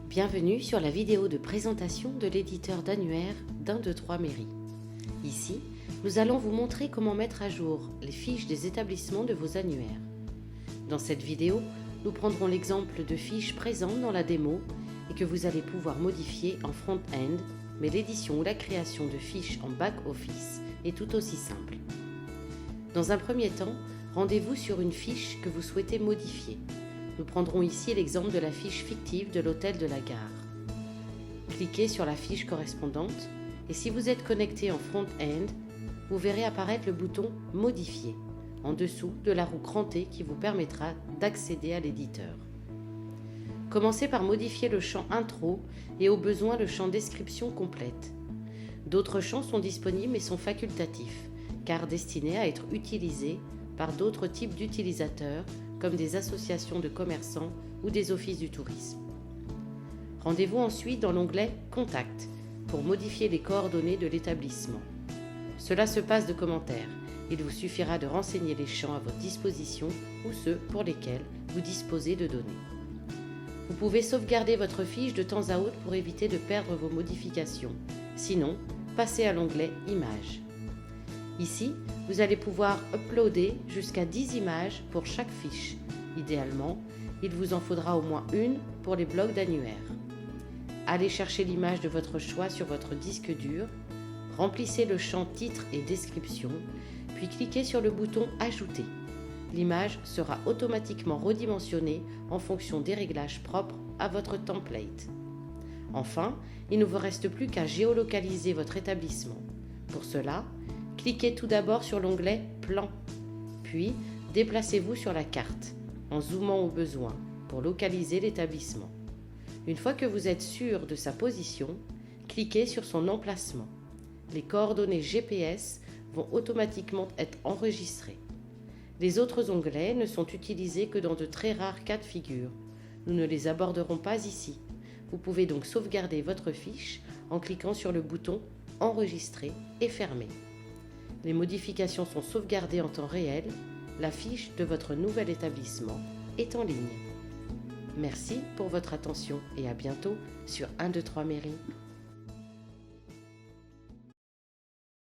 Bienvenue sur la vidéo de présentation de l'éditeur d'annuaire d'1, 2, 3 Mairie. Ici, nous allons vous montrer comment mettre à jour les fiches des établissements de vos annuaires. Dans cette vidéo, nous prendrons l'exemple de fiches présentes dans la démo et que vous allez pouvoir modifier en front-end, mais l'édition ou la création de fiches en back-office est tout aussi simple. Dans un premier temps, rendez-vous sur une fiche que vous souhaitez modifier. Nous prendrons ici l'exemple de la fiche fictive de l'hôtel de la gare. Cliquez sur la fiche correspondante et si vous êtes connecté en front-end, vous verrez apparaître le bouton « Modifier » en dessous de la roue crantée qui vous permettra d'accéder à l'éditeur. Commencez par modifier le champ Intro et au besoin le champ Description complète. D'autres champs sont disponibles et sont facultatifs, car destinés à être utilisés par d'autres types d'utilisateurs comme des associations de commerçants ou des offices du tourisme. Rendez-vous ensuite dans l'onglet « Contact » pour modifier les coordonnées de l'établissement. Cela se passe de commentaires. Il vous suffira de renseigner les champs à votre disposition ou ceux pour lesquels vous disposez de données. Vous pouvez sauvegarder votre fiche de temps à autre pour éviter de perdre vos modifications. Sinon, passez à l'onglet « Images ». Ici, vous allez pouvoir uploader jusqu'à 10 images pour chaque fiche. Idéalement, il vous en faudra au moins une pour les blocs d'annuaire. Allez chercher l'image de votre choix sur votre disque dur, remplissez le champ titre et description, puis cliquez sur le bouton « Ajouter ». L'image sera automatiquement redimensionnée en fonction des réglages propres à votre template. Enfin, il ne vous reste plus qu'à géolocaliser votre établissement. Pour cela, cliquez tout d'abord sur l'onglet « Plan », puis déplacez-vous sur la carte en zoomant au besoin pour localiser l'établissement. Une fois que vous êtes sûr de sa position, cliquez sur son emplacement. Les coordonnées GPS vont automatiquement être enregistrées. Les autres onglets ne sont utilisés que dans de très rares cas de figure. Nous ne les aborderons pas ici. Vous pouvez donc sauvegarder votre fiche en cliquant sur le bouton « Enregistrer » et « Fermer ». Les modifications sont sauvegardées en temps réel. La fiche de votre nouvel établissement est en ligne. Merci pour votre attention et à bientôt sur 1, 2, 3 Mairie.